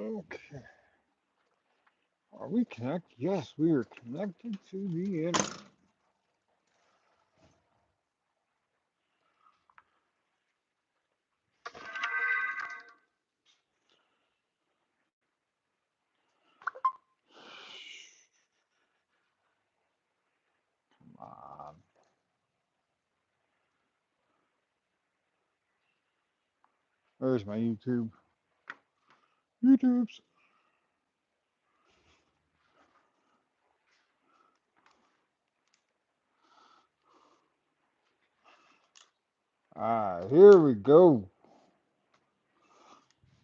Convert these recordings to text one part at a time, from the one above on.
Okay. Are we connected? Yes, we are connected to the internet. Come on. There's my YouTube. YouTubes. Here we go.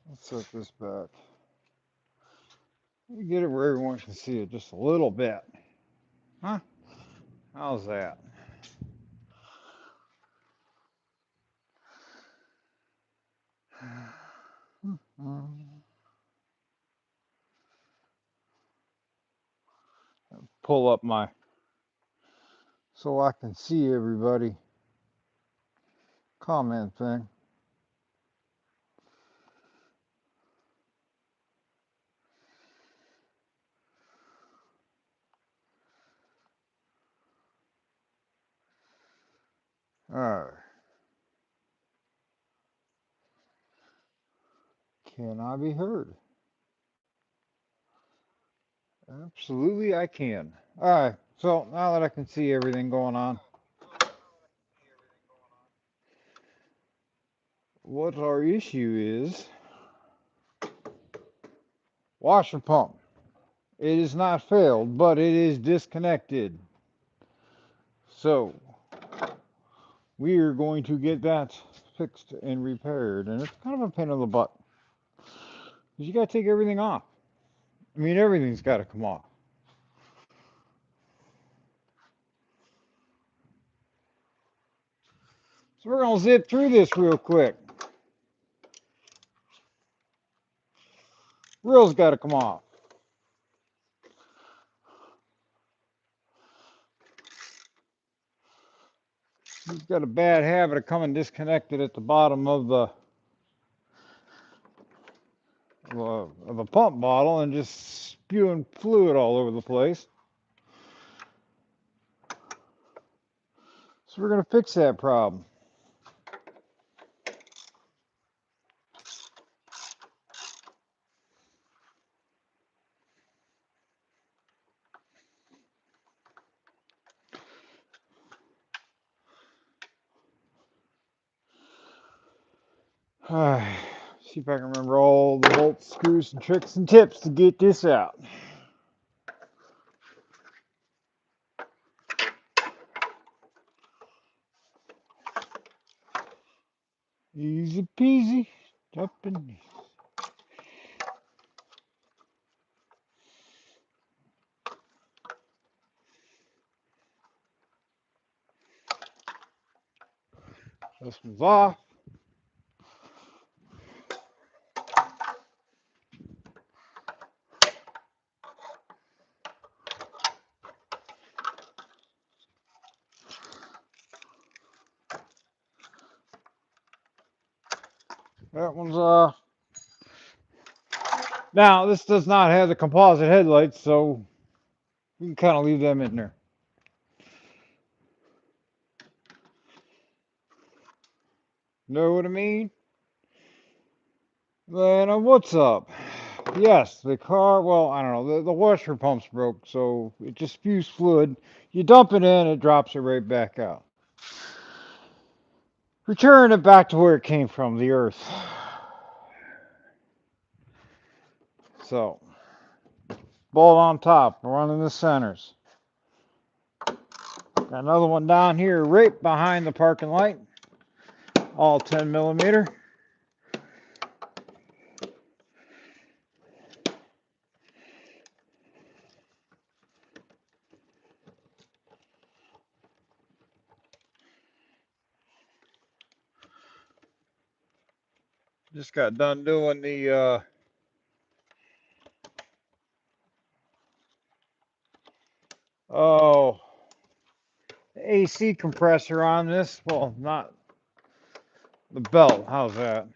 Let's set this back. Let me get it where everyone can see it just a little bit. Huh? How's that? Pull up my so I can see everybody comment thing. All right. Can I be heard? Absolutely, I can. All right. So now that I can see everything going on, what our issue is washer pump. It is not failed, but it is disconnected. So we are going to get that fixed and repaired. And it's kind of a pain in the butt. Because you got to take everything off. I mean, everything's got to come off. So we're going to zip through this real quick. Wheels got to come off. He's got a bad habit of coming disconnected at the bottom of a pump bottle and just spewing fluid all over the place. So we're going to fix that problem. See if I can remember all the bolts, screws, and tricks and tips to get this out. Easy peasy, jumping. This one's off. That one's off. Now, this does not have the composite headlights, so we can kind of leave them in there. Know what I mean? Then, what's up? Yes, the car, well, I don't know, the washer pump's broke, so it just spews fluid. You dump it in, it drops it right back out. Return it back to where it came from, the earth. So, bolt on top, running the centers. Got another one down here right behind the parking light, all 10 millimeter. Just got done doing the AC compressor on this. Well, not the belt. How's that?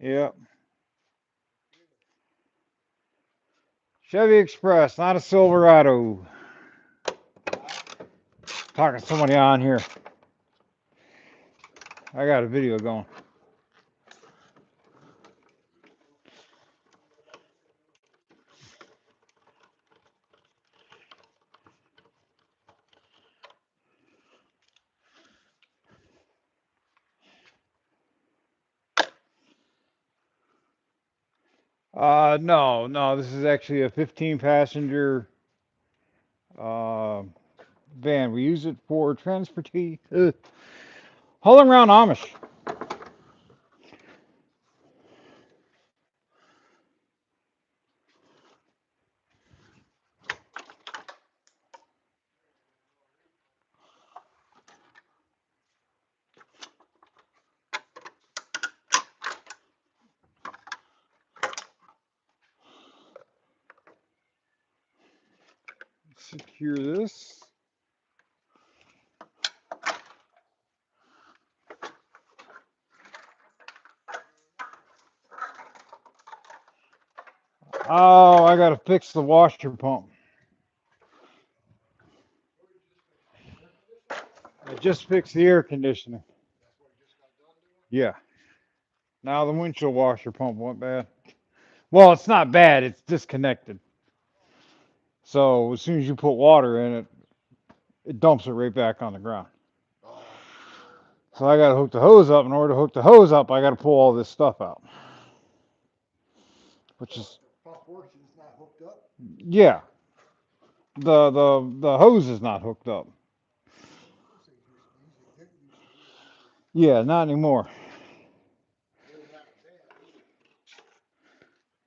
Yep. Chevy Express, not a Silverado. Talking to somebody on here. I got a video going. No, this is actually a 15 passenger van. We use it for transportation, hauling around Amish. Secure this. Oh, I gotta fix the washer pump. I just fixed the air conditioning. Yeah. Now the windshield washer pump went bad. Well, it's not bad, it's disconnected. So as soon as you put water in it, it dumps it right back on the ground. So I gotta hook the hose up. In order to hook the hose up, I gotta pull all this stuff out. Which is yeah. The hose is not hooked up. Yeah, not anymore.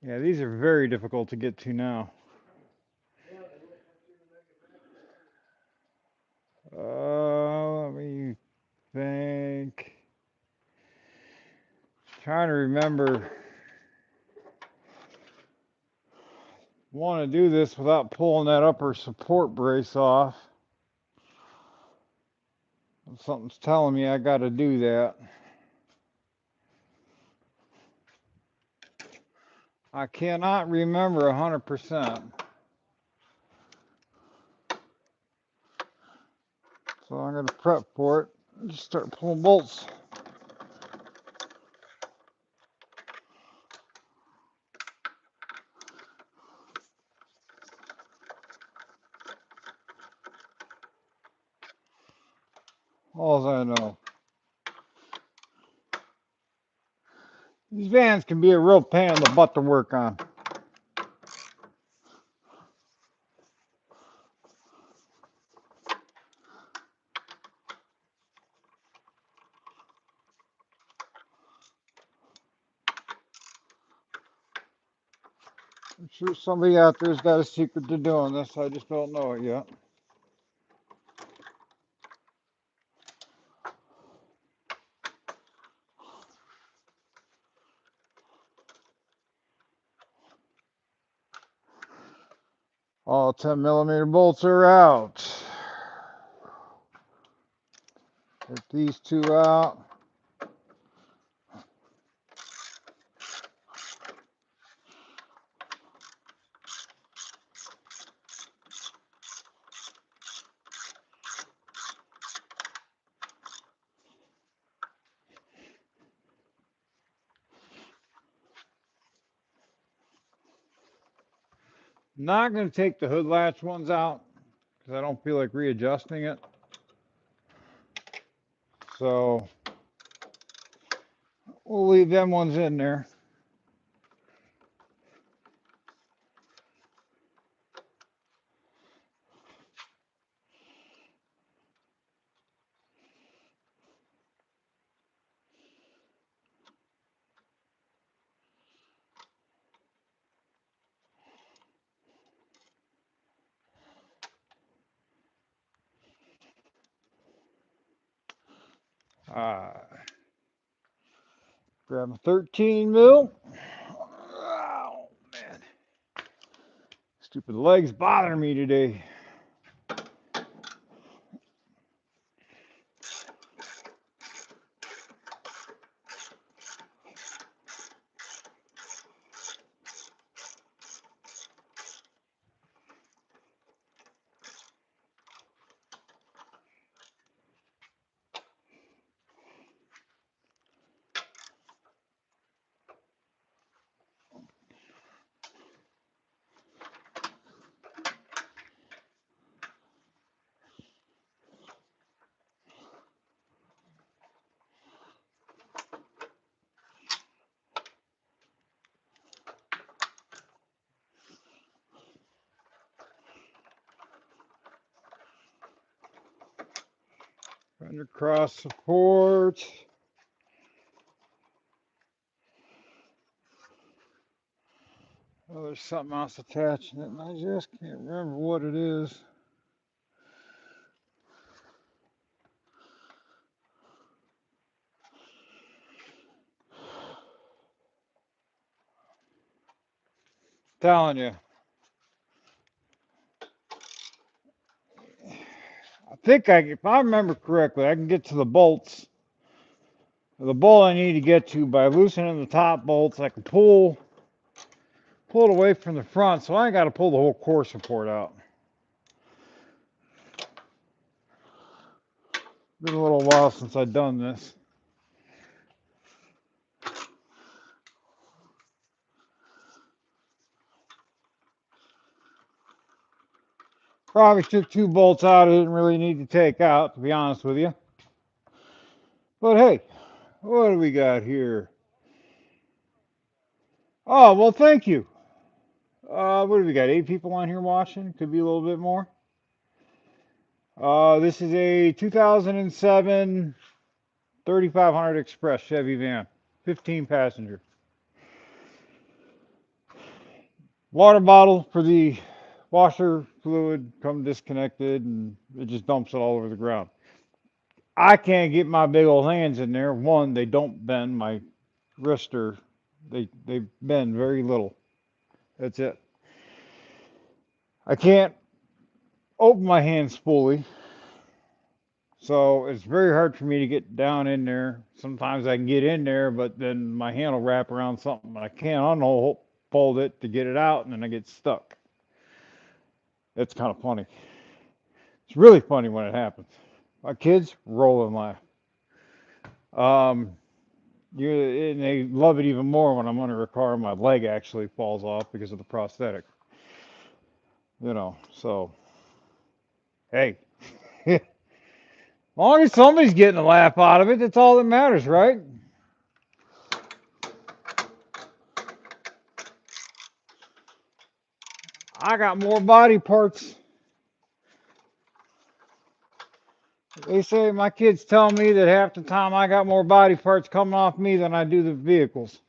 Yeah, these are very difficult to get to now. Let me think. Trying to remember. Want to do this without pulling that upper support brace off. Something's telling me I got to do that. I cannot remember 100%. So I'm going to prep for it. Just start pulling bolts. All I know. These vans can be a real pain in the butt to work on. I'm sure somebody out there's got a secret to doing this. I just don't know it yet. All 10mm bolts are out. Get these two out. Not going to take the hood latch ones out because I don't feel like readjusting it. So we'll leave them ones in there. Grab a 13mm. Oh, man. Stupid legs bothering me today. Under cross support. Oh, there's something else attaching it, and I just can't remember what it is. Telling you. I think if I remember correctly, I can get to the bolts. The bolt I need to get to by loosening the top bolts, I can pull it away from the front, so I ain't got to pull the whole core support out. Been a little while since I've done this. Probably took 2 bolts out I didn't really need to take out, to be honest with you. But hey, what do we got here? Oh, well, thank you. What do we got? 8 people on here watching? Could be a little bit more. This is a 2007 3500 Express Chevy van, 15 passenger. Water bottle for the washer fluid come disconnected, and it just dumps it all over the ground. I can't get my big old hands in there. One, they don't bend. My wrister, they bend very little. That's it. I can't open my hands fully, so it's very hard for me to get down in there. Sometimes I can get in there, but then my hand will wrap around something. I can't unfold it to get it out, and then I get stuck. It's kind of funny. It's really funny when it happens. My kids roll and laugh. And they love it even more when I'm under a car and my leg actually falls off because of the prosthetic. So, hey. As long as somebody's getting a laugh out of it, that's all that matters, right? I got more body parts. They say my kids tell me that half the time I got more body parts coming off me than I do the vehicles.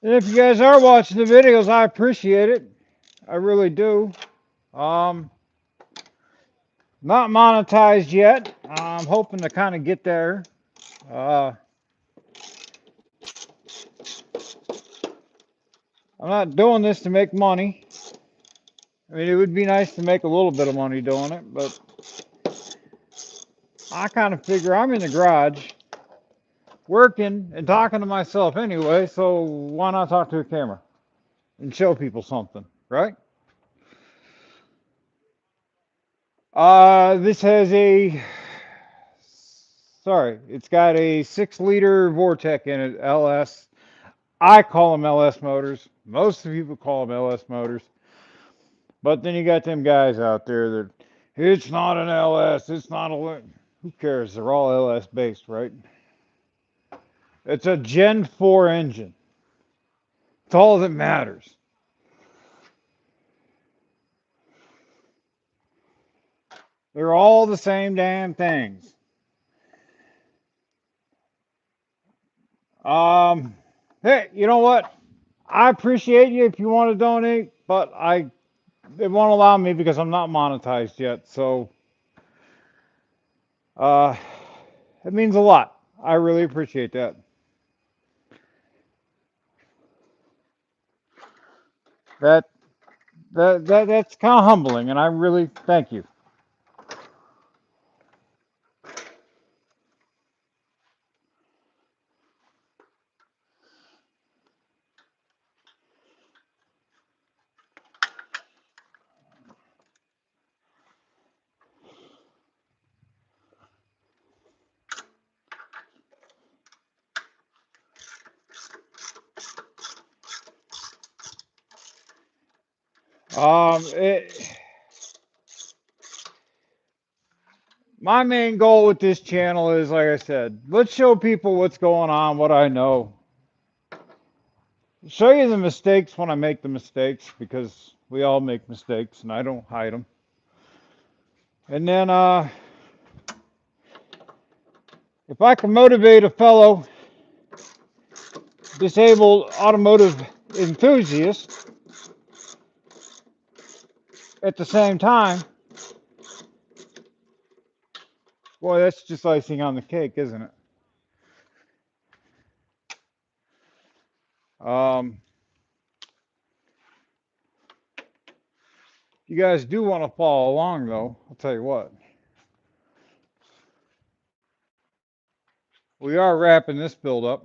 And if you guys are watching the videos, I appreciate it. I really do. Not monetized yet. I'm hoping to kind of get there. I'm not doing this to make money. I mean, it would be nice to make a little bit of money doing it, but I kind of figure I'm in the garage working and talking to myself anyway, so why not talk to a camera and show people something, right? This has it's got a 6-liter Vortec in it, LS. I call them LS motors. Most of people call them LS motors. But then you got them guys out there that it's not an LS, it's not a. Who cares? They're all LS based, right? It's a Gen 4 engine. It's all that matters. They're all the same damn things. Hey, you know what? I appreciate you if you want to donate, but it won't allow me because I'm not monetized yet. So, uh, it means a lot. I really appreciate that. That that's kind of humbling, and I really thank you. Um, it, my main goal with this channel is, like I said, let's show people what's going on, what I know. Show you the mistakes when I make the mistakes, because we all make mistakes and I don't hide them. And then if I can motivate a fellow disabled automotive enthusiast at the same time, boy, that's just icing on the cake, isn't it? You guys do want to follow along, though, I'll tell you what. We are wrapping this build up.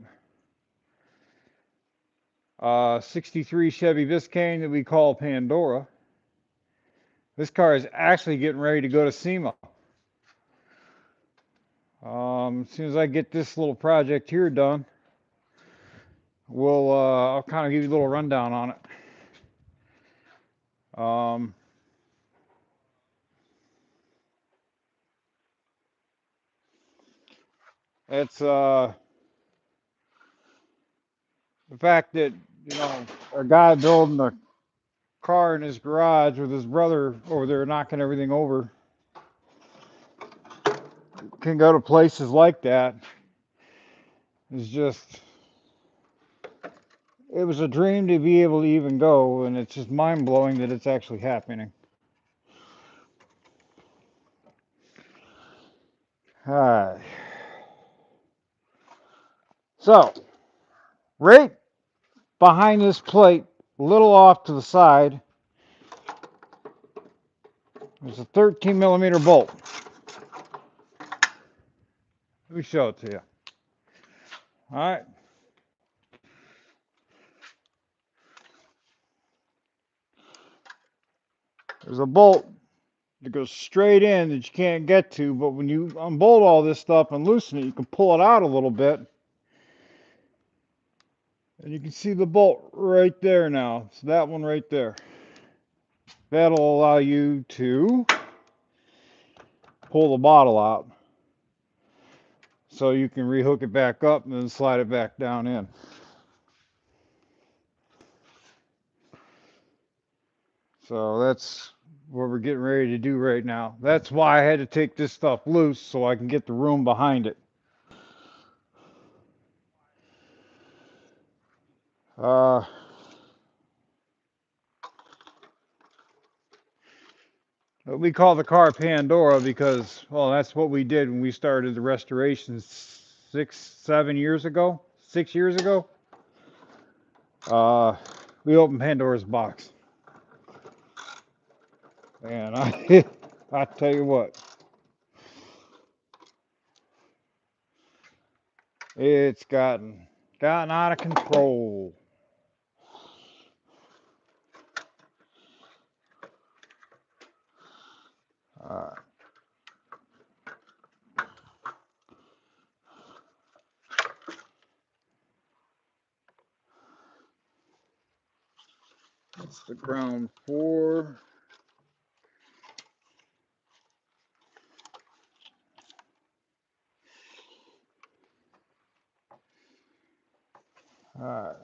63 Chevy Biscayne that we call Pandora. This car is actually getting ready to go to SEMA. As soon as I get this little project here done, I'll kind of give you a little rundown on it. It's the fact that, you know, a guy building a car in his garage with his brother over there knocking everything over can go to places like that. It's just, it was a dream to be able to even go, and it's just mind-blowing that it's actually happening. All right. So, right behind this plate, a little off to the side, there's a 13 millimeter bolt. Let me show it to you. All right. There's a bolt that goes straight in that you can't get to, but when you unbolt all this stuff and loosen it, you can pull it out a little bit. And you can see the bolt right there now. So that one right there. That'll allow you to pull the bottle out. So you can rehook it back up and then slide it back down in. So that's what we're getting ready to do right now. That's why I had to take this stuff loose so I can get the room behind it. We call the car Pandora because, well, that's what we did when we started the restoration 7 years ago, 6 years ago. We opened Pandora's box. And I tell you what, it's gotten out of control. That's the ground floor. All right.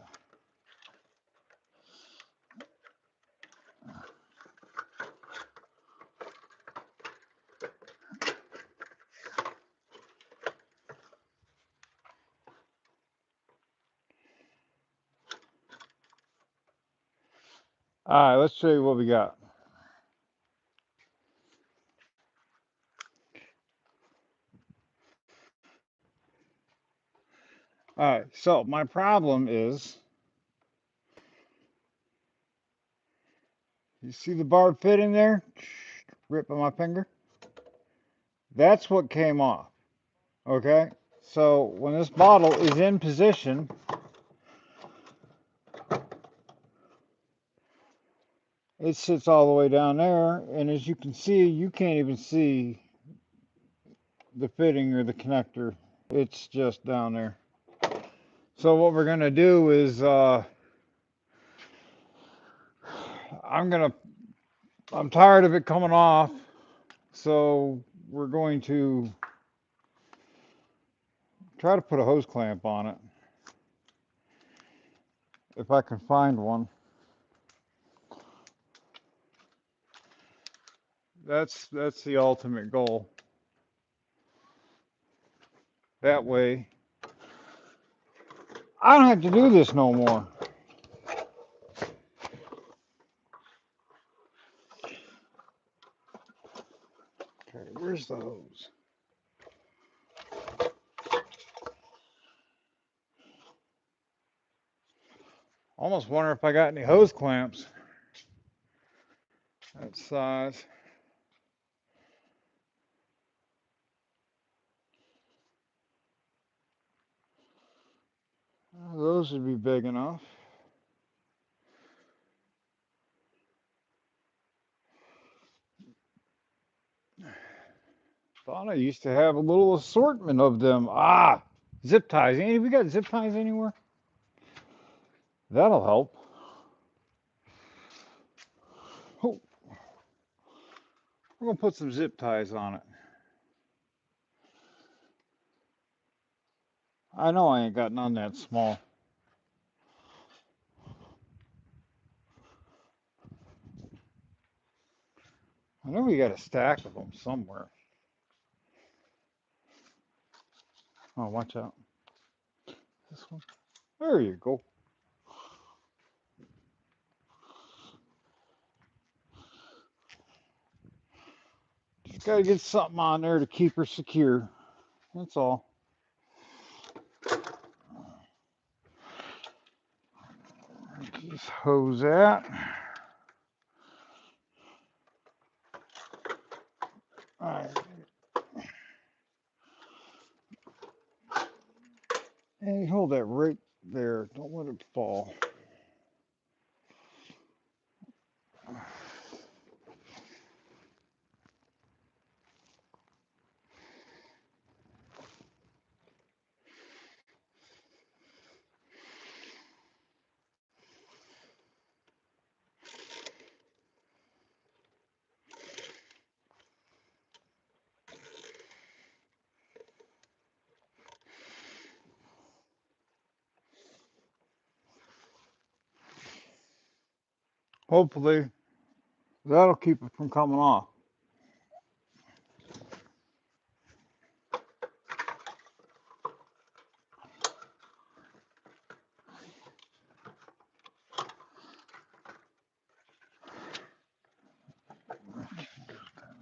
All right, let's show you what we got. All right, so my problem is, you see the barb fit in there? Rip on my finger? That's what came off, okay? So when this bottle is in position, it sits all the way down there, and as you can see, you can't even see the fitting or the connector. It's just down there. So what we're gonna do is I'm tired of it coming off, so we're going to try to put a hose clamp on it, if I can find one. That's the ultimate goal. That way, I don't have to do this no more. Okay, where's the hose? Almost wonder if I got any hose clamps that size. Those would be big enough. Thought I used to have a little assortment of them. Ah, zip ties. Andy, we got zip ties anywhere? That'll help. Oh, we're gonna put some zip ties on it. I know I ain't got none that small. I know we got a stack of them somewhere. Oh, watch out. This one. There you go. Just gotta get something on there to keep her secure. That's all. Where's this hose at? Alright. Hey, hold that right there. Don't let it fall. Hopefully, that'll keep it from coming off.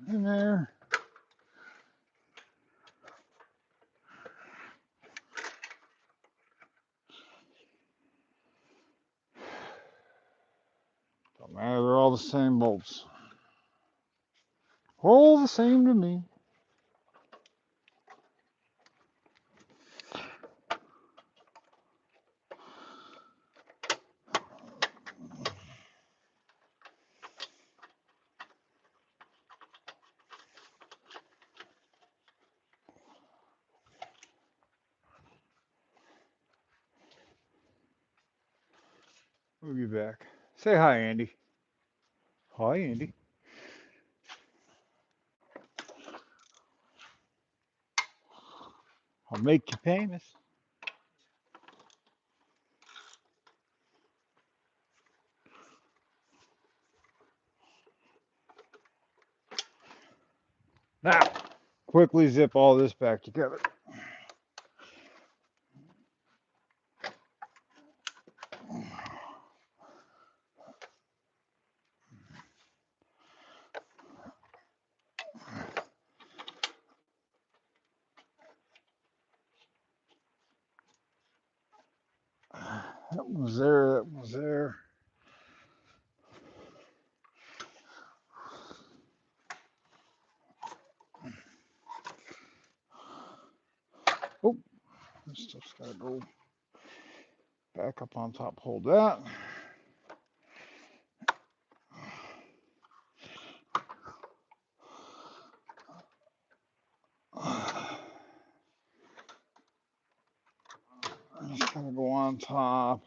In there. Don't matter, they're all the same bolts. All the same to me. We'll be back. Say hi, Andy. Hi, Andy. I'll make you famous. Now, quickly zip all this back together. That was there, that was there. Oh, this stuff's gotta go back up on top. Hold that. It's gotta go on top.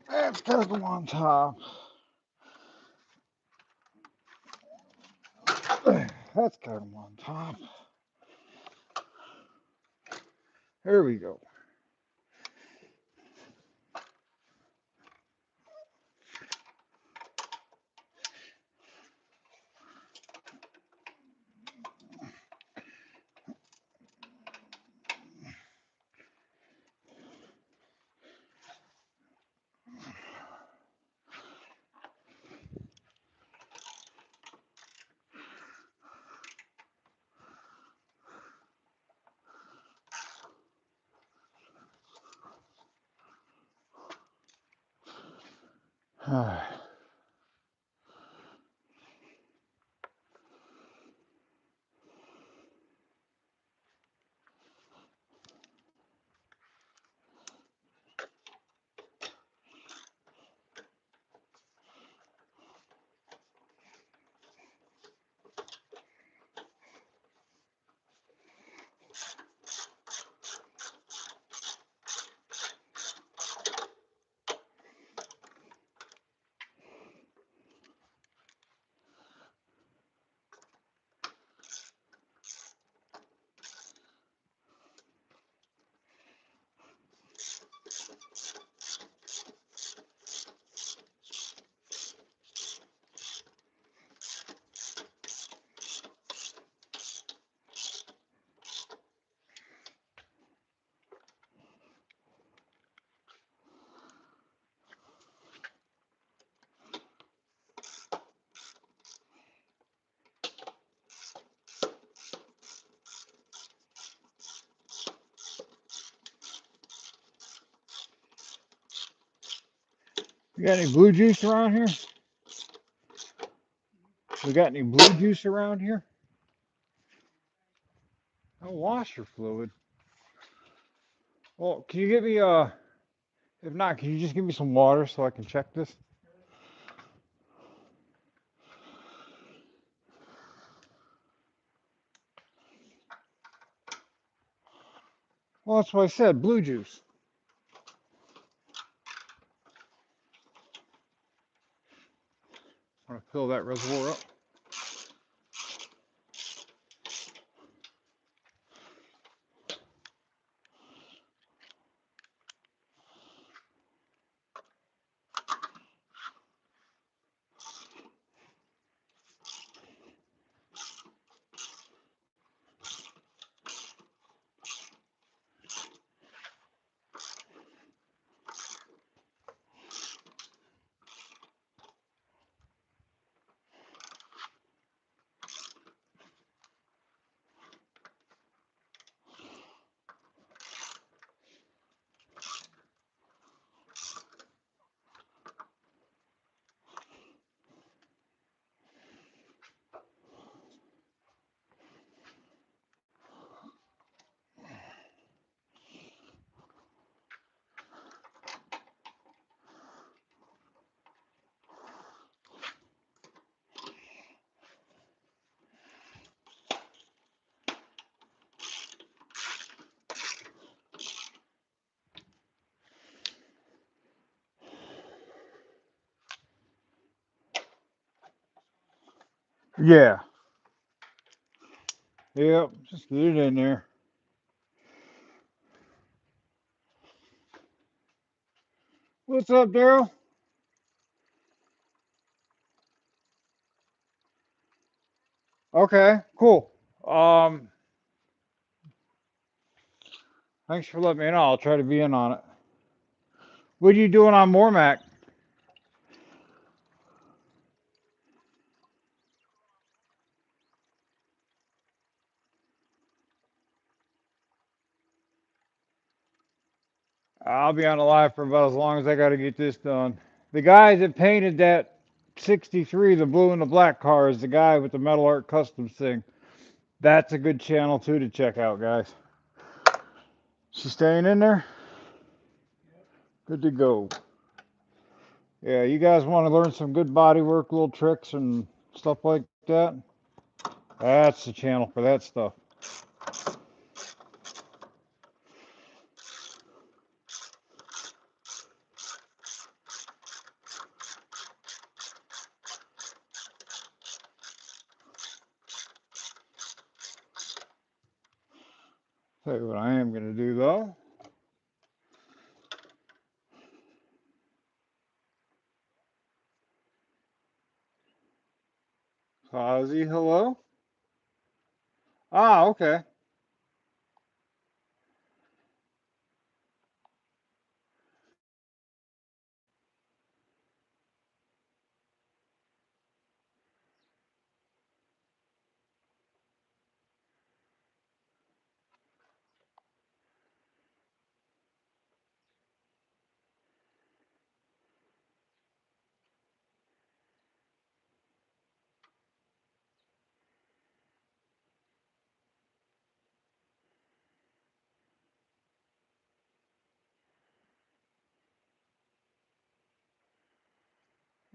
That's gotta go on top. That's got them on top. There we go. You got any blue juice around here? We got any blue juice around here? No washer fluid. Well, can you give me if not, can you just give me some water so I can check this? Well, that's what I said, blue juice. I'm gonna fill that reservoir up. Yeah. Yep. Just get it in there. What's up, Daryl? Okay, cool. Um, Thanks for letting me know. I'll try to be in on it. What are you doing on Mormac? I'll be on the live for about as long as I got to get this done. The guy that painted that 63, the blue and the black car, is the guy with the Metal Art Customs thing. That's a good channel too to check out, guys. She staying in there? Good to go. Yeah, you guys want to learn some good body work, little tricks and stuff like that? That's the channel for that stuff. Tell you what I am going to do though. Ozzy, hello? Ah, okay.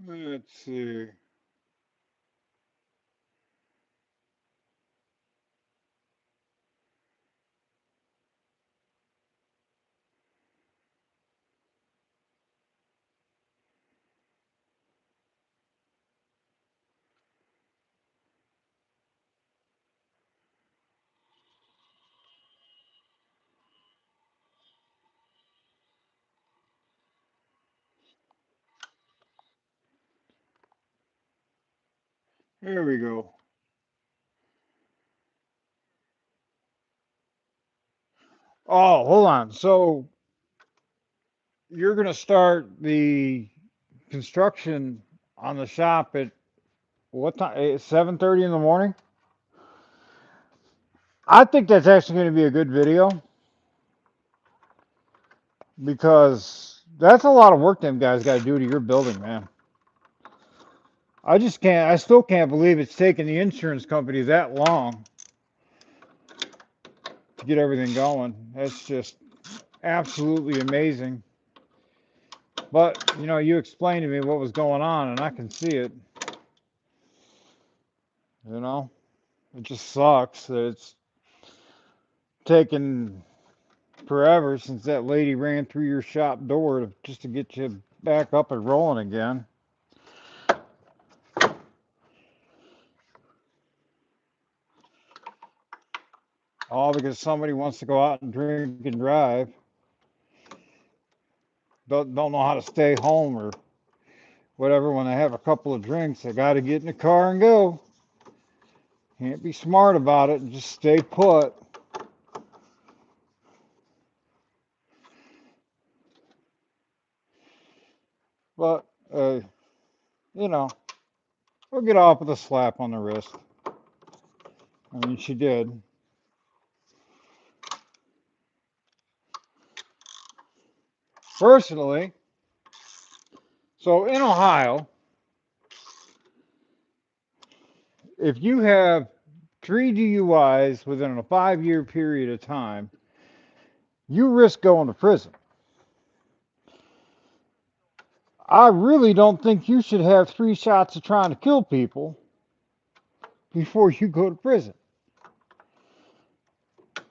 Let's see. Here we go. Oh, hold on. So you're going to start the construction on the shop at what time? 7:30 in the morning? I think that's actually going to be a good video because that's a lot of work them guys got to do to your building, man. I still can't believe it's taken the insurance company that long to get everything going. That's just absolutely amazing. But, you explained to me what was going on and I can see it, you know? It just sucks that it's taken forever since that lady ran through your shop door just to get you back up and rolling again. All because somebody wants to go out and drink and drive. Don't know how to stay home or whatever when they have a couple of drinks. They got to get in the car and go. Can't be smart about it and just stay put. But, you know, we'll get off with a slap on the wrist. I mean, she did. Personally, so in Ohio, if you have 3 DUIs within a 5 year period of time, you risk going to prison. I really don't think you should have 3 shots of trying to kill people before you go to prison.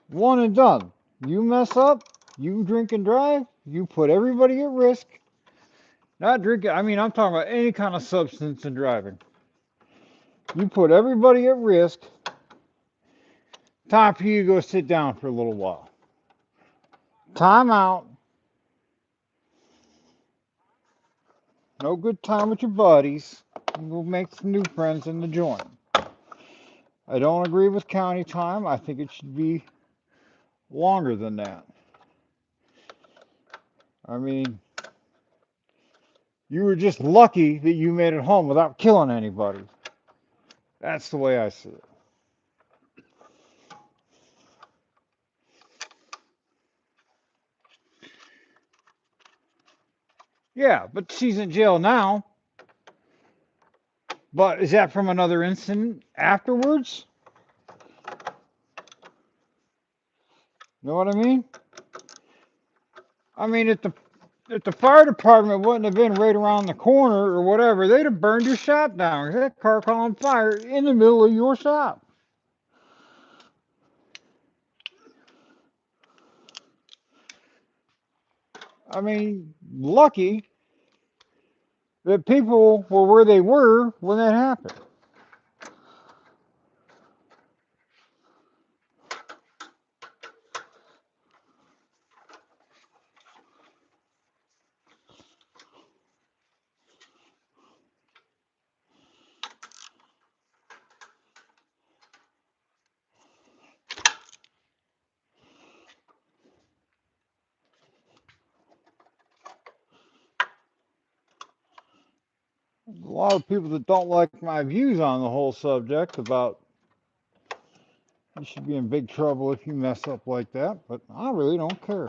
One and done. You mess up, you drink and drive, you put everybody at risk. Not drinking, I mean, I'm talking about any kind of substance in driving. You put everybody at risk. Time for you to go sit down for a little while. Time out. No good time with your buddies. We'll make some new friends in the joint. I don't agree with county time. I think it should be longer than that. I mean, you were just lucky that you made it home without killing anybody. That's the way I see it. Yeah, but she's in jail now. But is that from another incident afterwards? You know what I mean? I mean, if the fire department wouldn't have been right around the corner or whatever, they'd have burned your shop down. That car caught on fire in the middle of your shop. I mean, lucky that people were where they were when that happened. lot of people that don't like my views on the whole subject about you should be in big trouble if you mess up like that, but I really don't care.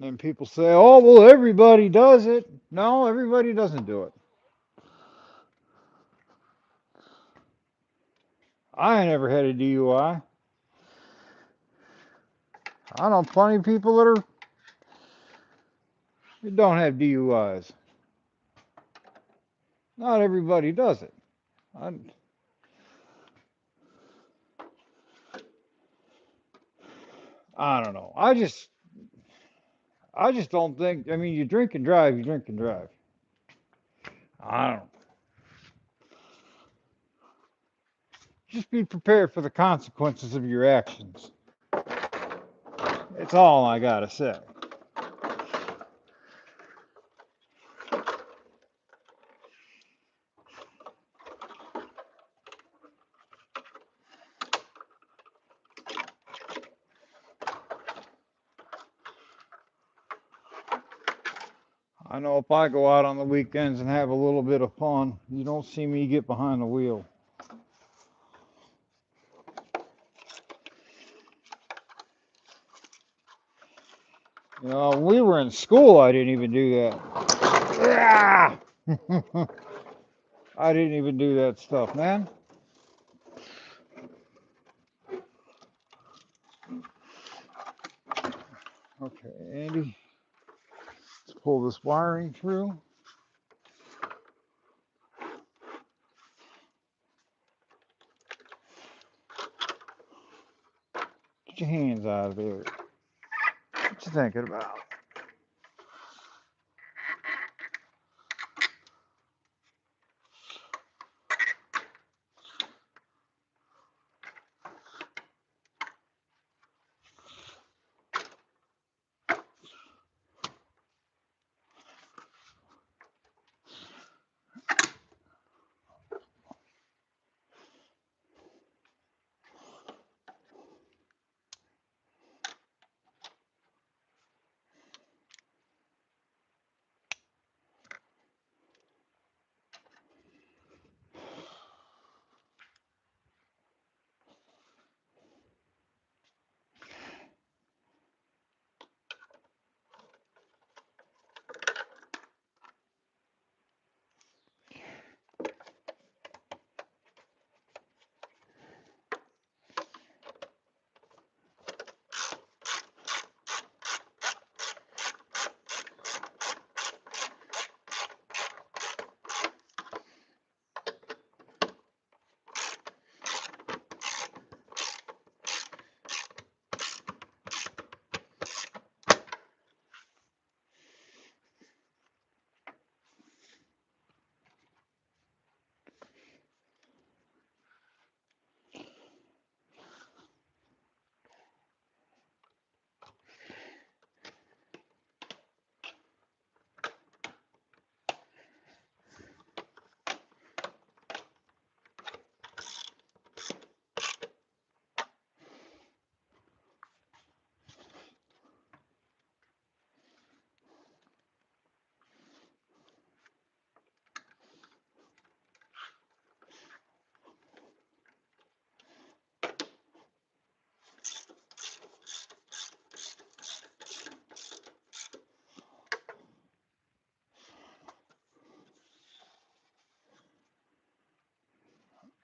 And people say, oh, well, everybody does it. No, everybody doesn't do it. I ain't ever had a DUI. I know plenty of people that don't have DUIs. Not everybody does it. I don't know. I just don't think. I mean, you drink and drive. You drink and drive. I don't. Just be prepared for the consequences of your actions. It's all I gotta say. I know if I go out on the weekends and have a little bit of fun, you don't see me get behind the wheel. You know, when we were in school, I didn't even do that. I didn't even do that stuff, man. Okay, Andy, let's pull this wiring through. Get your hands out of there. What you thinking about?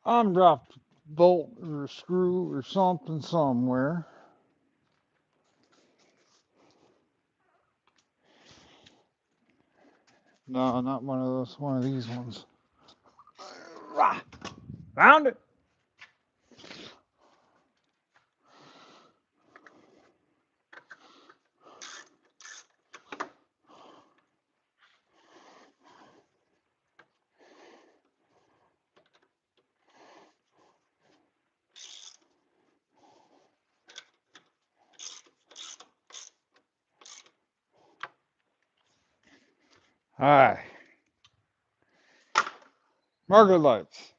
I'm dropped a bolt or a screw or something somewhere. No, not one of those. One of these ones. Rah! Found it. All right. Marker lights.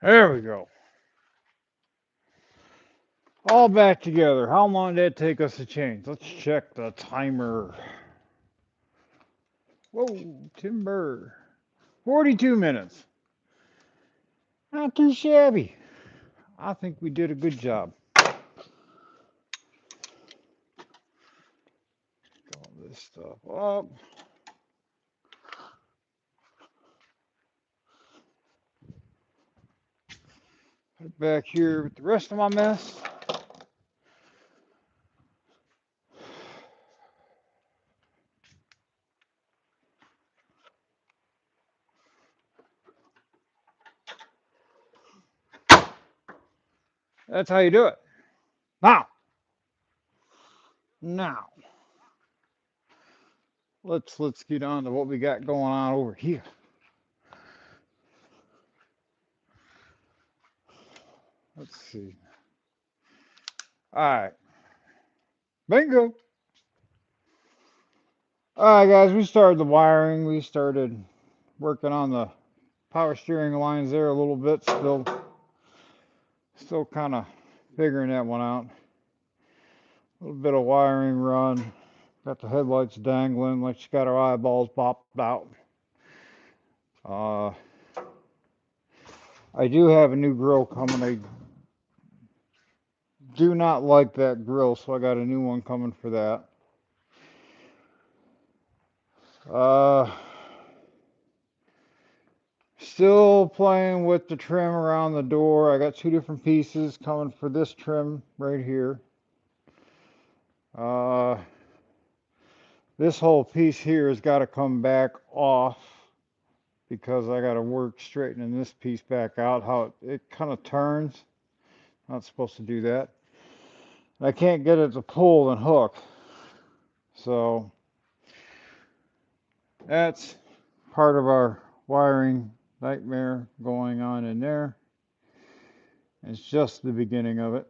There we go. All back together. How long did it take us to change? Let's check the timer. Whoa, timber. 42 minutes. Not too shabby. I think we did a good job. All this stuff up. Put it back here with the rest of my mess. That's how you do it. Now, let's get on to what we got going on over here. Let's see. All right. Bingo. All right, guys, we started the wiring. We started working on the power steering lines there a little bit. Still kind of figuring that one out. A little bit of wiring run. Got the headlights dangling like she got her eyeballs popped out. I do have a new grill coming. I do not like that grill, so I got a new one coming for that. Still playing with the trim around the door. I got two different pieces coming for this trim right here. This whole piece here has got to come back off because I got to work straightening this piece back out. How it kind of turns. Not supposed to do that. I can't get it to pull and hook. So that's part of our wiring nightmare going on in there. It's just the beginning of it.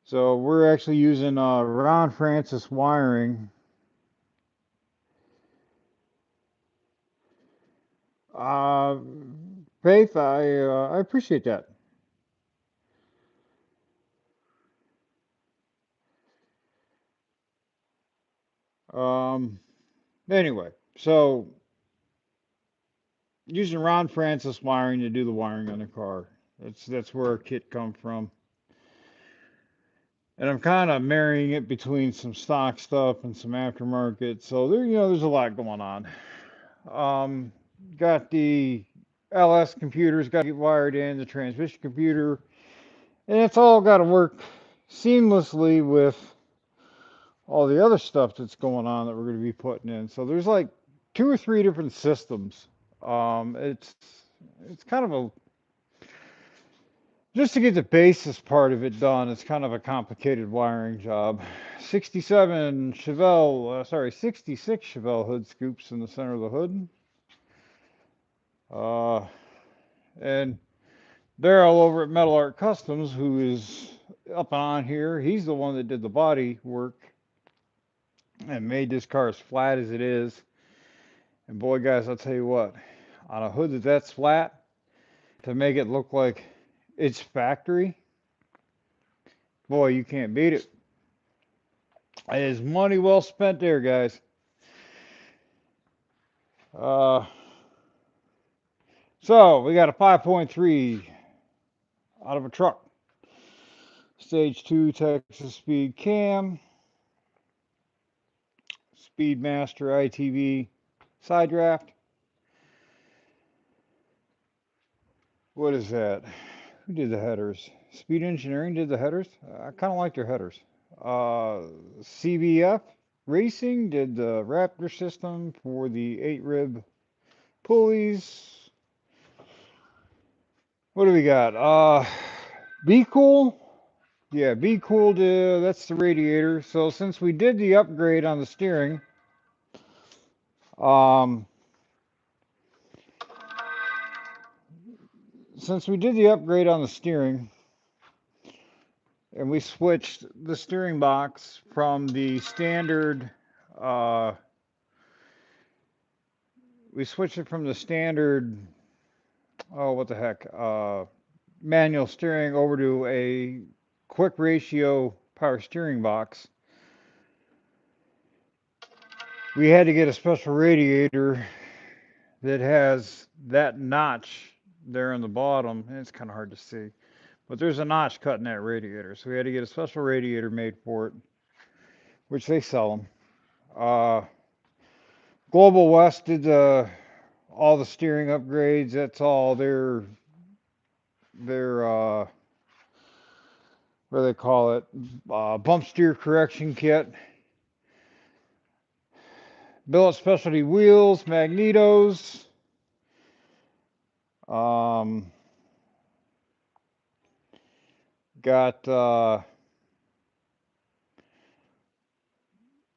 So we're actually using Ron Francis wiring. Faith, I appreciate that. Anyway, so using Ron Francis wiring to do the wiring on the car. That's where our kit come from. And I'm kind of marrying it between some stock stuff and some aftermarket. So there's a lot going on. Got the LS computers got to get wired in, the transmission computer, and it's all got to work seamlessly with all the other stuff that's going on that we're going to be putting in. So there's like 2 or 3 different systems. It's kind of a just to get the basis part of it done. It's kind of a complicated wiring job. 67 Chevelle, 66 Chevelle hood scoops in the center of the hood. And Daryl over at Metal Art Customs, who is up and on here, he's the one that did the body work and made this car as flat as it is. And boy, guys, I'll tell you what, on a hood that's flat, to make it look like it's factory, boy, you can't beat it. It is money well spent there, guys. So we got a 5.3 out of a truck. Stage 2 Texas Speed Cam. Speedmaster ITV side draft. What is that? Who did the headers? Speed Engineering did the headers. I kind of like their headers. CBF Racing did the Raptor system for the 8-rib pulleys. What do we got? Be Cool. Yeah, Be Cool. That's the radiator. So since we did the upgrade on the steering, and we switched the steering box from the standard, we switched it from the standard oh, what the heck, manual steering over to a quick ratio power steering box. We had to get a special radiator that has that notch there in the bottom, and it's kind of hard to see, but there's a notch cut in that radiator, so we had to get a special radiator made for it, which they sell them. Global West did all the steering upgrades. That's all their what do they call it? Bump steer correction kit. Billet specialty wheels, magnetos. Um, got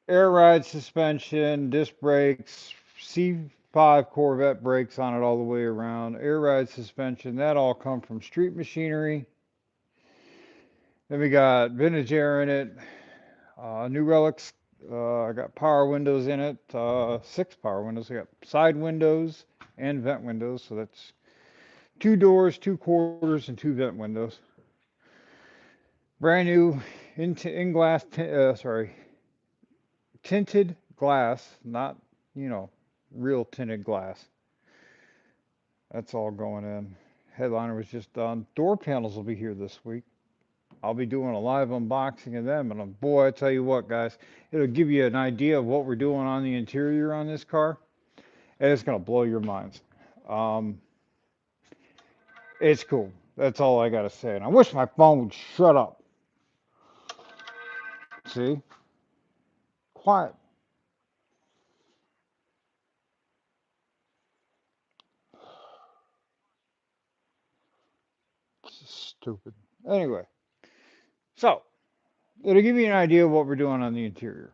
air ride suspension, disc brakes, C5 Corvette brakes on it all the way around. Air ride suspension. That all come from Street Machinery. Then we got vintage air in it. New Relics. I got power windows in it. 6 power windows. I got side windows and vent windows. So that's 2 doors, 2 quarters, and 2 vent windows. Brand new in glass. Sorry, tinted glass, not real tinted glass. That's all going in. Headliner was just done. Door panels will be here this week. I'll be doing a live unboxing of them, and boy, I tell you what, guys, it'll give you an idea of what we're doing on the interior on this car, and it's gonna blow your minds. Um, it's cool. That's all I gotta say. And I wish my phone would shut up. See, quiet. It's stupid. Anyway, so it'll give you an idea of what we're doing on the interior.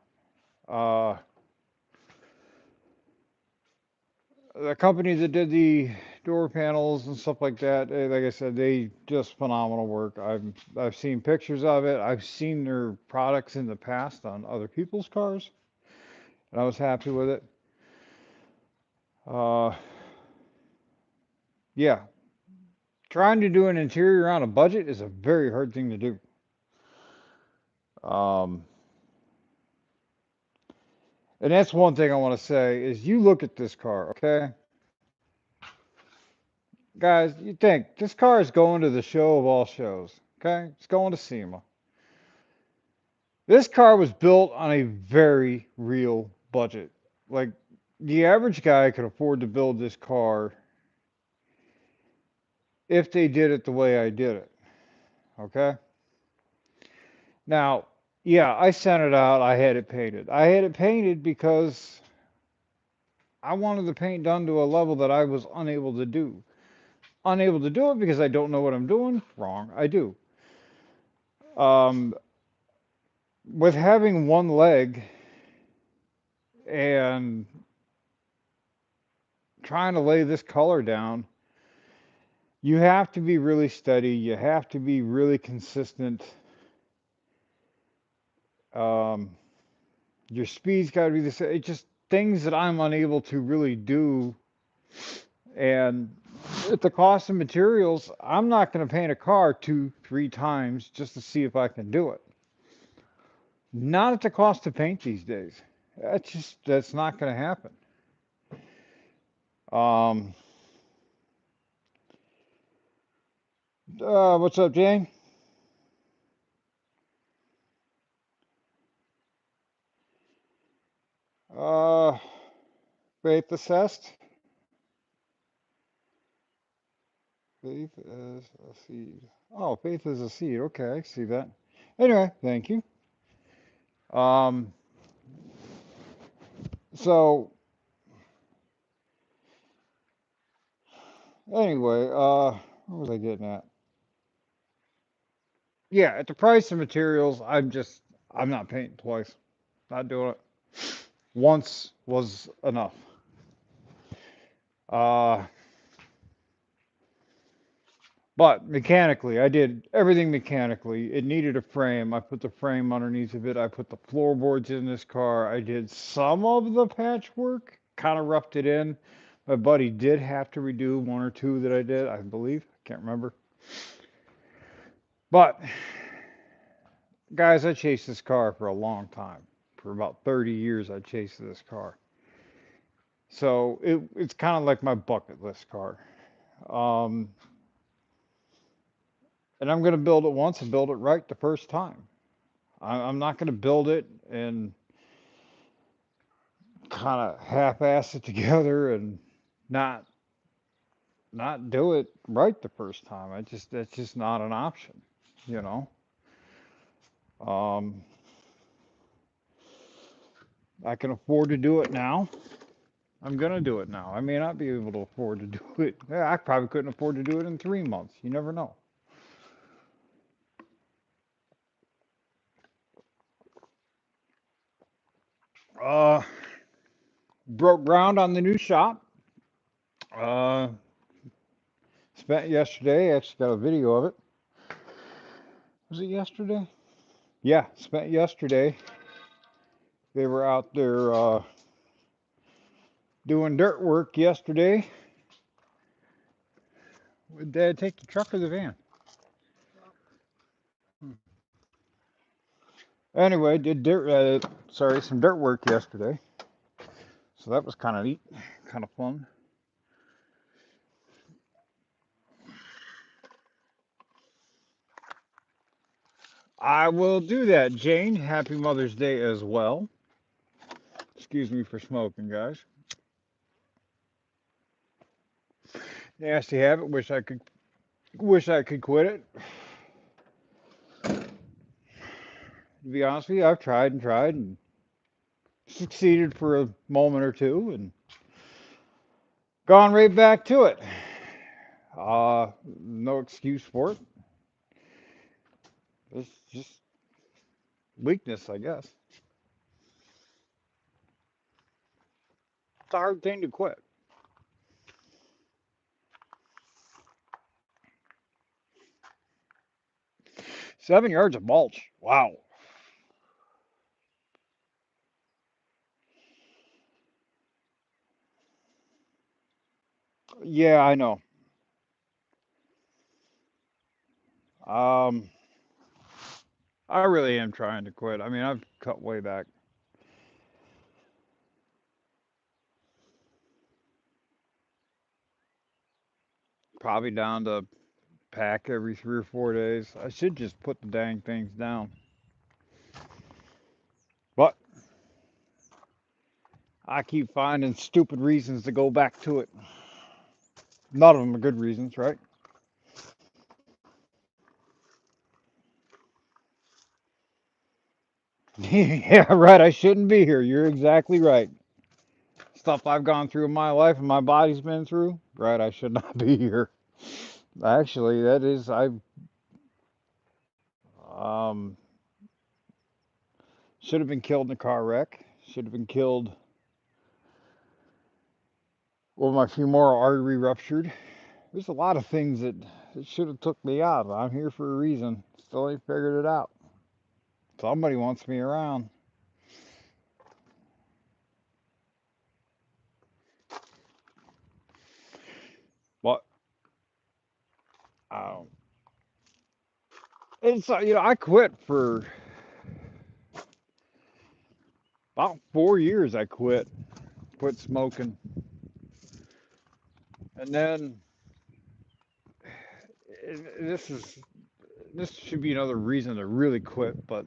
Uh, the company that did the door panels and stuff like that, like I said, they just phenomenal work. I've seen pictures of it. I've seen their products in the past on other people's cars, and I was happy with it. Uh, yeah, trying to do an interior on a budget is a very hard thing to do. Um, and that's one thing I want to say is you look at this car, okay? Guys, you think this car is going to the show of all shows, okay? It's going to SEMA. This car was built on a very real budget. Like the average guy could afford to build this car if they did it the way I did it. Okay? Now, yeah, I sent it out. I had it painted. I had it painted because I wanted the paint done to a level that I was unable to do. Unable to do it because I don't know what I'm doing? Wrong. I do. Um, with having one leg and trying to lay this color down, you have to be really steady. You have to be really consistent. Um, your speed's got to be the same. It's just things that I'm unable to really do. And at the cost of materials, I'm not going to paint a car 2, 3 times just to see if I can do it. Not at the cost of paint these days. That's not going to happen. Um, what's up, Jane? Uh, faith assessed. Faith as a seed. Oh, faith is a seed. Okay, I see that. Anyway, thank you. Um, so anyway, what was I getting at? Yeah, at the price of materials, I'm not painting twice. Not doing it. Once was enough. Uh, but mechanically, I did everything mechanically. It needed a frame. I put the frame underneath of it. I put the floorboards in this car. I did some of the patchwork, kind of roughed it in, My buddy did have to redo one or two that I did, I believe. I can't remember. But, guys, I chased this car for a long time. For about 30 years, I chased this car. So it's kind of like my bucket list car. Um, and I'm going to build it once and build it right the first time. I'm not going to build it and kind of half-ass it together and not not do it right the first time. That's just not an option, you know. Um, I can afford to do it now. I'm gonna do it now. I may not be able to afford to do it. Yeah, I probably couldn't afford to do it in 3 months. You never know. Uh, Broke ground on the new shop. Uh, Spent yesterday. Actually got a video of it. Was it yesterday? Yeah, spent yesterday. They were out there doing dirt work yesterday. Would Dad take the truck or the van? Anyway, did some dirt work yesterday. So that was kind of neat, kind of fun. I will do that, Jane. Happy Mother's Day as well. Excuse me for smoking, guys. Nasty habit. Wish I could quit it. To be honest with you, I've tried and succeeded for a moment or two and gone right back to it. No excuse for it. It's just weakness, I guess. It's a hard thing to quit. 7 yards of mulch. Wow. Yeah, I know. Um, I really am trying to quit. I mean, I've cut way back. Probably down to pack every 3 or 4 days. I should just put the dang things down. But I keep finding stupid reasons to go back to it. None of them are good reasons, right? Yeah, right. I shouldn't be here. You're exactly right. Stuff I've gone through in my life and my body's been through. Right, I should not be here. Actually, that is I um should have been killed in a car wreck. Should have been killed with my femoral artery ruptured. There's a lot of things that should have took me out. I'm here for a reason. Still ain't figured it out. Somebody wants me around. But um, it's I quit for about 4 years. I quit smoking, and then this is this should be another reason to really quit. But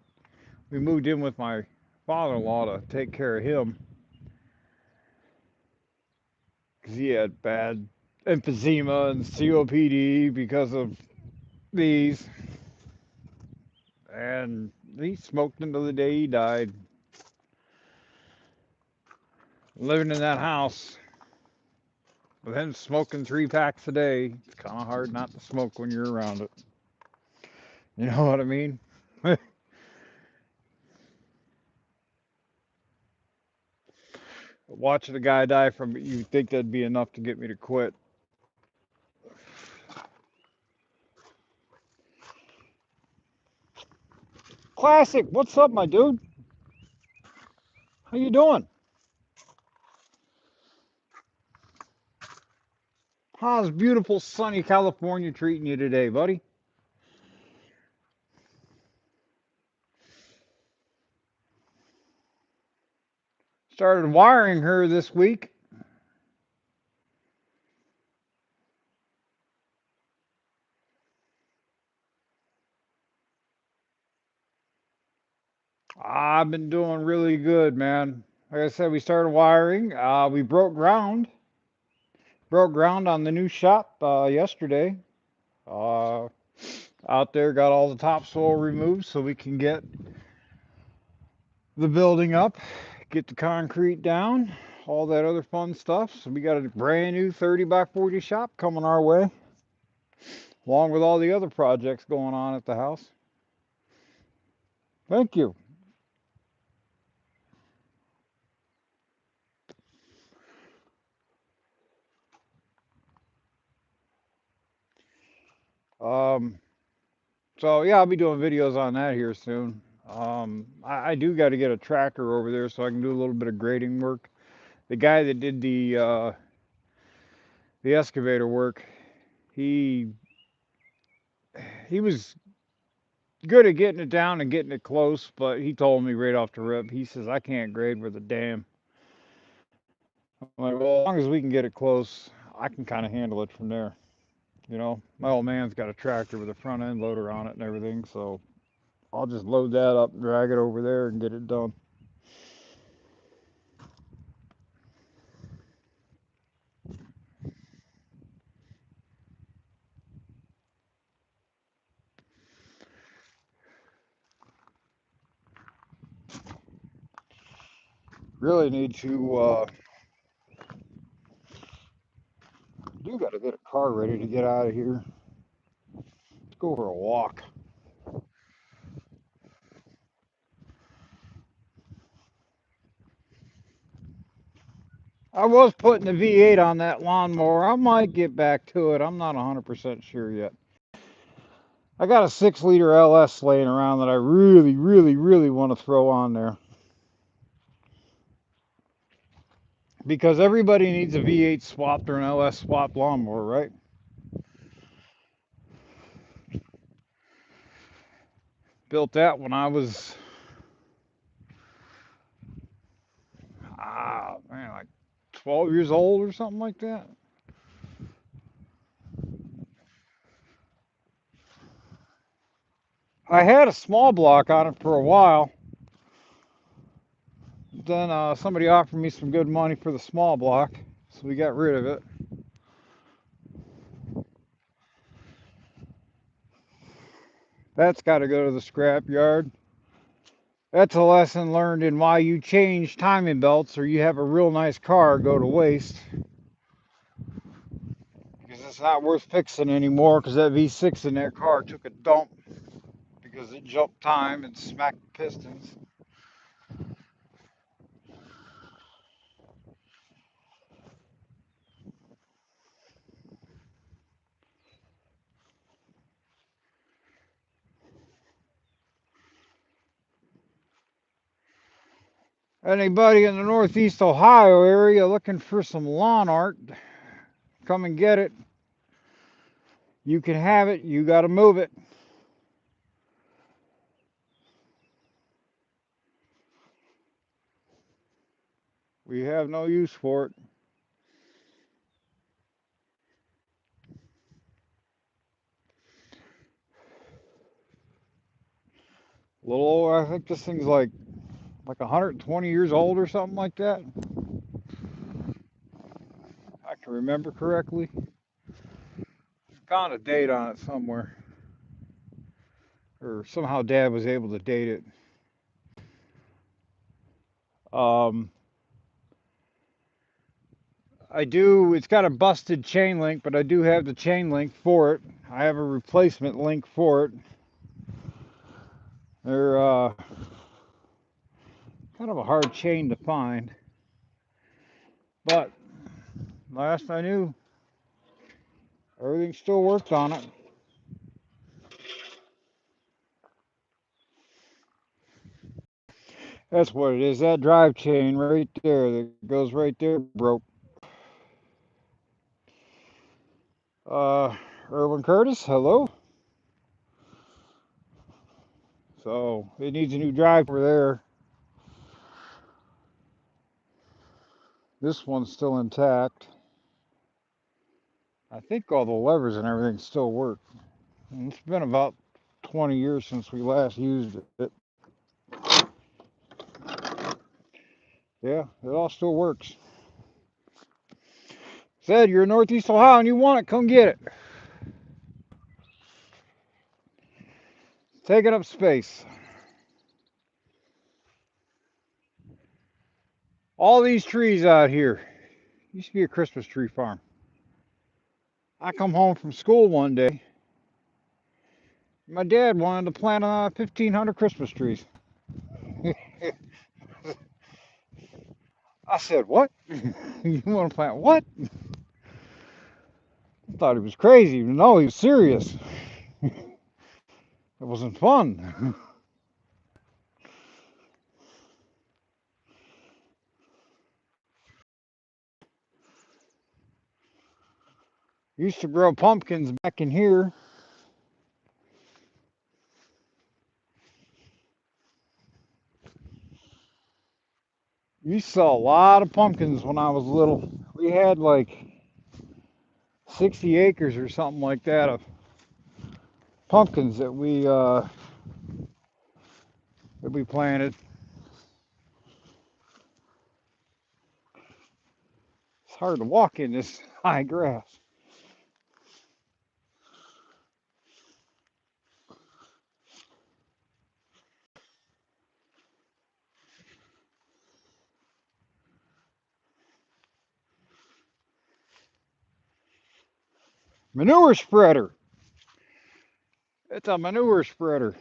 we moved in with my father-in-law to take care of him because he had bad emphysema and COPD because of these, and he smoked until the day he died. Living in that house with him smoking 3 packs a day, it's kind of hard not to smoke when you're around it. You know what I mean? Watching a guy die from it, you'd think that'd be enough to get me to quit. Classic, what's up, my dude? How you doing? How's beautiful sunny California treating you today, buddy? Started wiring her this week. I've been doing really good, man. Like I said, we started wiring. We broke ground on the new shop yesterday. Uh, Out there, got all the topsoil removed so we can get the building up, get the concrete down, all that other fun stuff. So we got a brand new 30 by 40 shop coming our way, along with all the other projects going on at the house. Thank you. Um, so yeah, I'll be doing videos on that here soon. I do got to get a tractor over there so I can do a little bit of grading work. The guy that did the excavator work, he he was good at getting it down and getting it close, but he told me right off the rip, he says I can't grade with a damn. I'm like, well, as long as we can get it close, I can kind of handle it from there. You know, my old man's got a tractor with a front end loader on it and everything, so I'll just load that up, drag it over there, and get it done. Really need to do got to get a car ready to get out of here. Let's go for a walk. I was putting the V8 on that lawnmower. I might get back to it. I'm not 100% sure yet. I got a 6-liter LS laying around that I really, really, really want to throw on there. Because everybody needs a V8 swapped or an LS swapped lawnmower, right? Built that when I was, man, like 12 years old or something like that. I had a small block on it for a while. Then somebody offered me some good money for the small block, so we got rid of it. That's got to go to the scrap yard. That's a lesson learned in why you change timing belts or you have a real nice car go to waste. Because it's not worth fixing anymore because that V6 in that car took a dump because it jumped time and smacked the pistons. Anybody in the Northeast Ohio area looking for some lawn art, come and get it. You can have it, you got to move it. We have no use for it. A little old, I think this thing's like 120 years old or something like that. I can remember correctly. Found a date on it somewhere, or somehow Dad was able to date it. Um, I do. It's got a busted chain link, but I do have the chain link for it. I have a replacement link for it. They're kind of a hard chain to find, but last I knew, everything still worked on it. That's what it is. That drive chain right there that goes right there broke. Erwin Curtis, hello. So it needs a new drive over there. This one's still intact. I think all the levers and everything still work. And it's been about 20 years since we last used it. Yeah, it all still works. Said you're in Northeast Ohio and you want it, come get it. Taking up space. All these trees out here used to be a Christmas tree farm. I come home from school one day. My dad wanted to plant 1,500 Christmas trees. I said, what? You want to plant what? I thought he was crazy. No, he was serious. It wasn't fun. Used to grow pumpkins back in here. You saw a lot of pumpkins when I was little. We had like 60 acres or something like that of pumpkins that we planted. It's hard to walk in this high grass. Manure spreader. It's a manure spreader.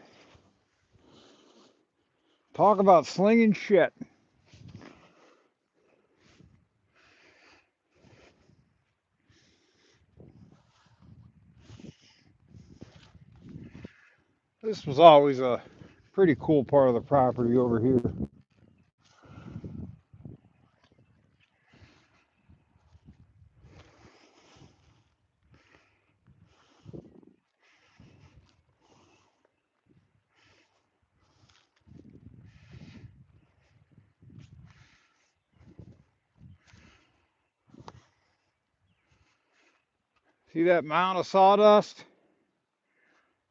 Talk about slinging shit. This was always a pretty cool part of the property over here. See that mound of sawdust?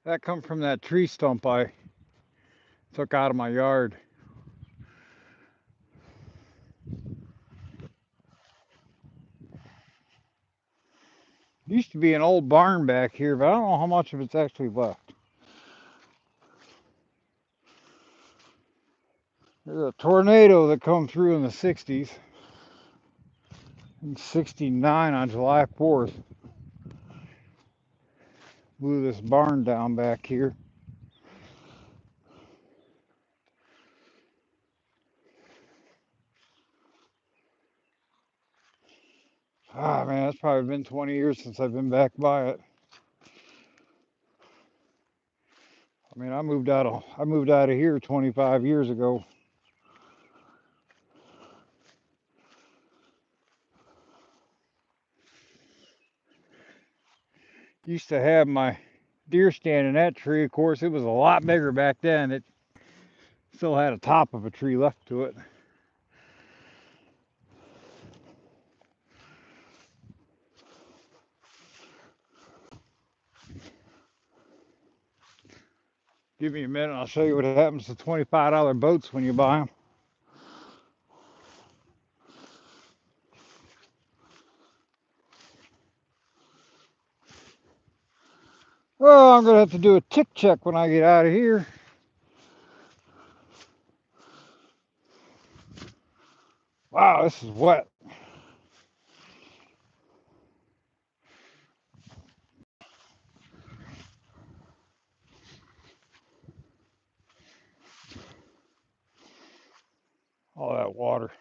That come from that tree stump I took out of my yard. Used to be an old barn back here, but I don't know how much of it's actually left. There's a tornado that come through in the 60s. In 69 on July 4th. Blew this barn down back here. Ah man, it's probably been 20 years since I've been back by it. I mean, I moved out of here 25 years ago. Used to have my deer stand in that tree. Of course, it was a lot bigger back then. It still had a top of a tree left to it. Give me a minute, I'll show you what happens to $25 boats when you buy them. Oh, I'm going to have to do a tick check when I get out of here. Wow, this is wet. All that water.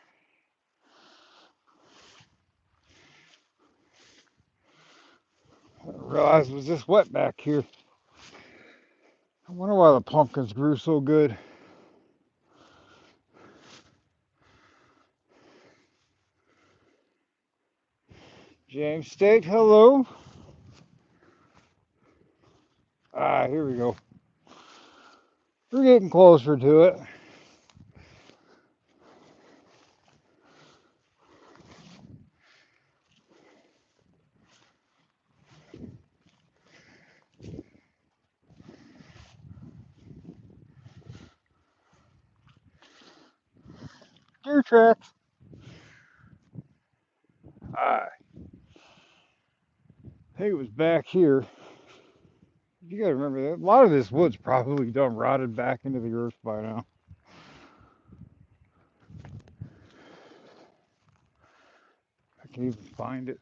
I didn't realize it was this wet back here. I wonder why the pumpkins grew so good. James State, hello. Ah, here we go. We're getting closer to it. Deer tracks. I think it was back here. You gotta remember that a lot of this wood's probably done rotted back into the earth by now. I can even find it.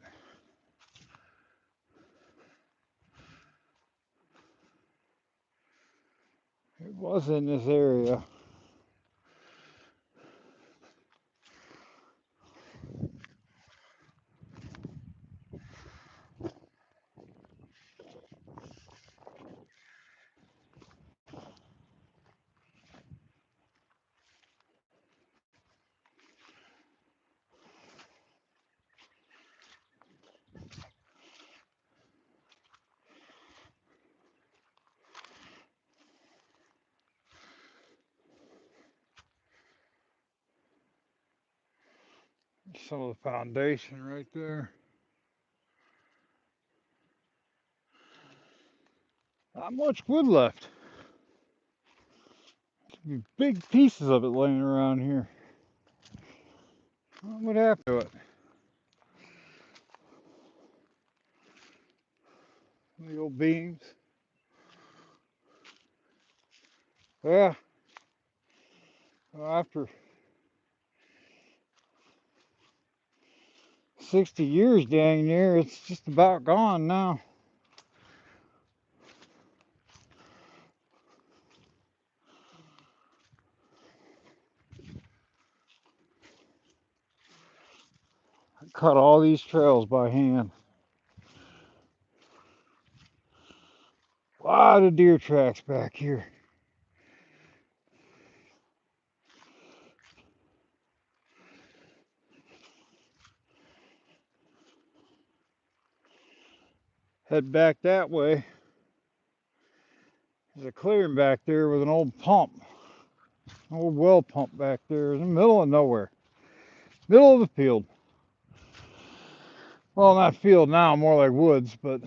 It was in this area. Some of the foundation right there. Not much wood left. Big pieces of it laying around here. What happened to it? The old beams. Yeah. Well, after 60 years dang near, it's just about gone now. I cut all these trails by hand. A lot of deer tracks back here. Head back that way. There's a clearing back there with an old pump. An old well pump back there in the middle of nowhere. Middle of the field. Well, not field now, more like woods, but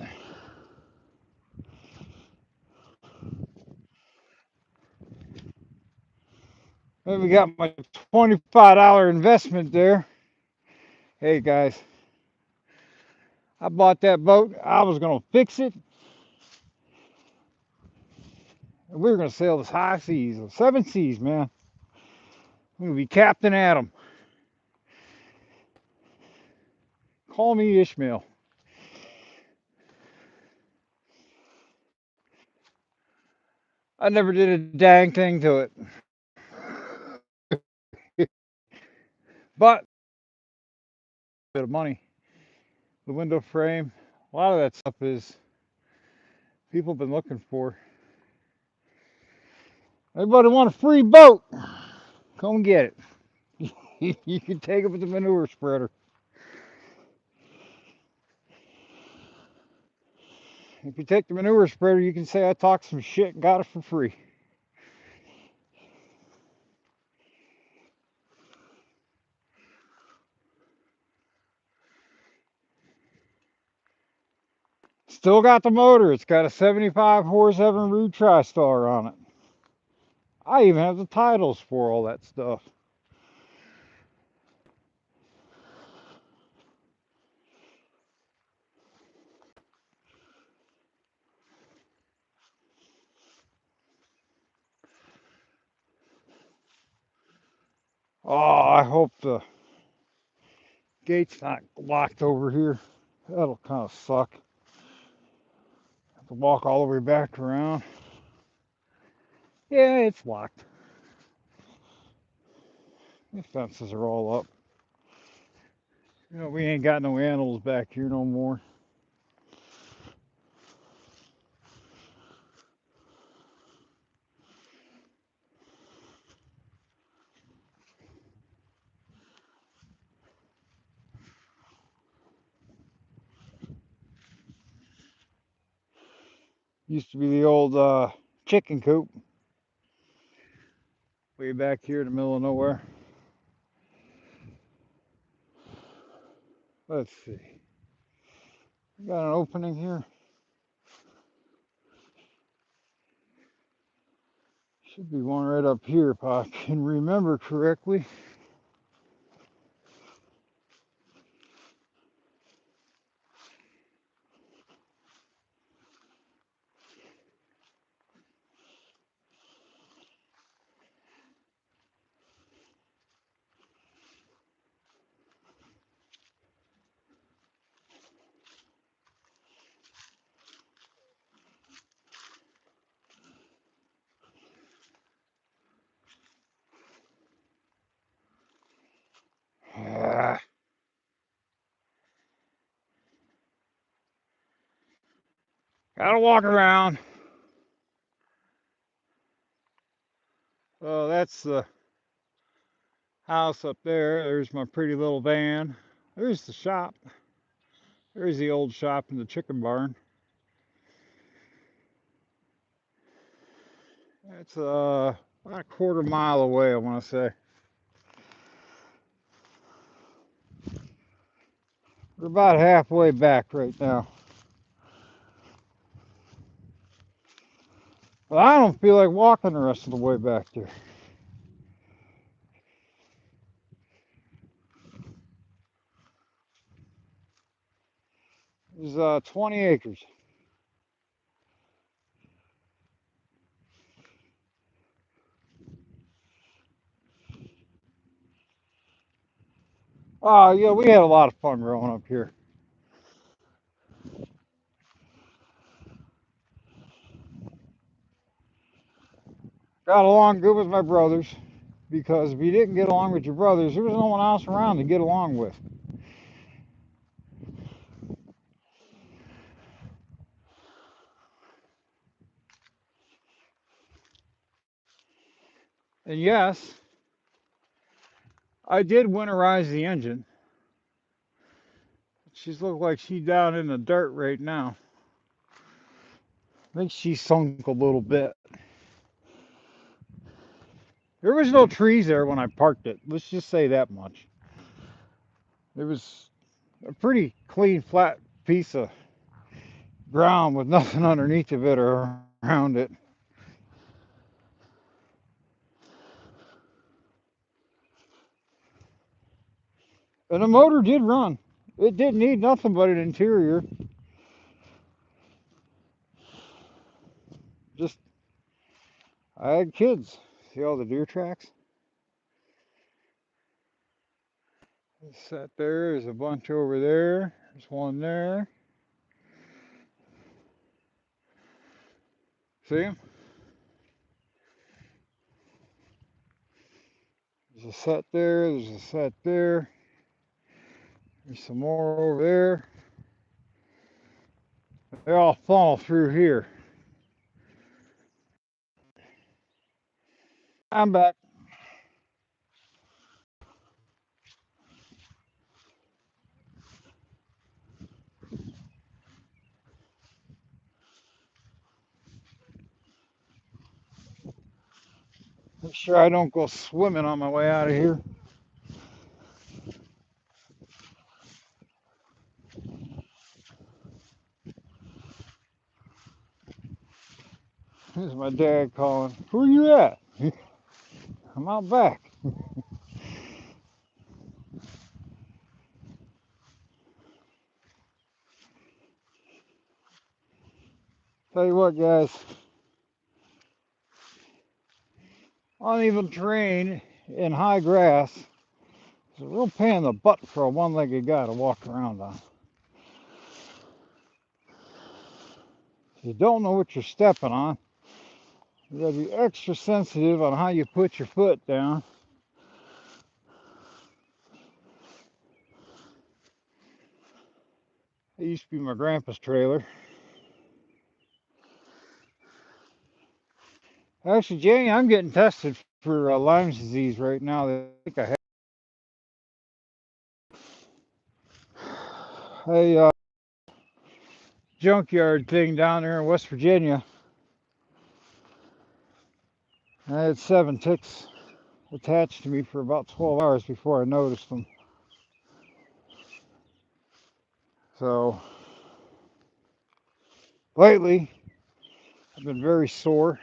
then we got my $25 investment there. Hey guys, I bought that boat. I was gonna fix it. And we were gonna sail this high seas, 7 seas, man. I'm gonna be Captain Adam. Call me Ishmael. I never did a dang thing to it. But a bit of money. The window frame, a lot of that stuff is people have been looking for. Everybody want a free boat? Come get it. You can take it with the manure spreader. If you take the manure spreader, you can say I talked some shit and got it for free. Still got the motor. It's got a 75 horse Evinrude TriStar on it. I even have the titles for all that stuff. Oh, I hope the gate's not locked over here. That'll kind of suck. Have to walk all the way back around. Yeah, it's locked. The fences are all up. You know, we ain't got no animals back here no more. Used to be the old chicken coop way back here in the middle of nowhere. Let's see. We got an opening here. Should be one right up here if I can remember correctly. Gotta walk around. Oh, that's the house up there. There's my pretty little van. There's the shop. There's the old shop and the chicken barn. That's about a quarter mile away, I want to say. We're about halfway back right now. But I don't feel like walking the rest of the way back there. There's 20 acres. Oh, yeah, we had a lot of fun growing up here. Got along good with my brothers, because if you didn't get along with your brothers, there was no one else around to get along with. And yes, I did winterize the engine. She's looked like she's down in the dirt right now. I think she sunk a little bit. There was no trees there when I parked it. Let's just say that much. It was a pretty clean, flat piece of ground with nothing underneath of it or around it. And the motor did run. It didn't need nothing but an interior. Just, I had kids. See all the deer tracks? Sat there. There's a bunch over there. There's one there. See them? There's a set there. There's a set there. There's some more over there. They all funnel through here. I'm back. Make sure I don't go swimming on my way out of here. Here's my dad calling. Where you at? I'm out back. Tell you what, guys. Uneven terrain in high grass is a real pain in the butt for a one-legged guy to walk around on. If you don't know what you're stepping on, you gotta be extra sensitive on how you put your foot down. It used to be my grandpa's trailer. Actually, Jane, I'm getting tested for Lyme's disease right now. I think I have. I junkyard thing down there in West Virginia. I had 7 ticks attached to me for about 12 hours before I noticed them. So lately, I've been very sore.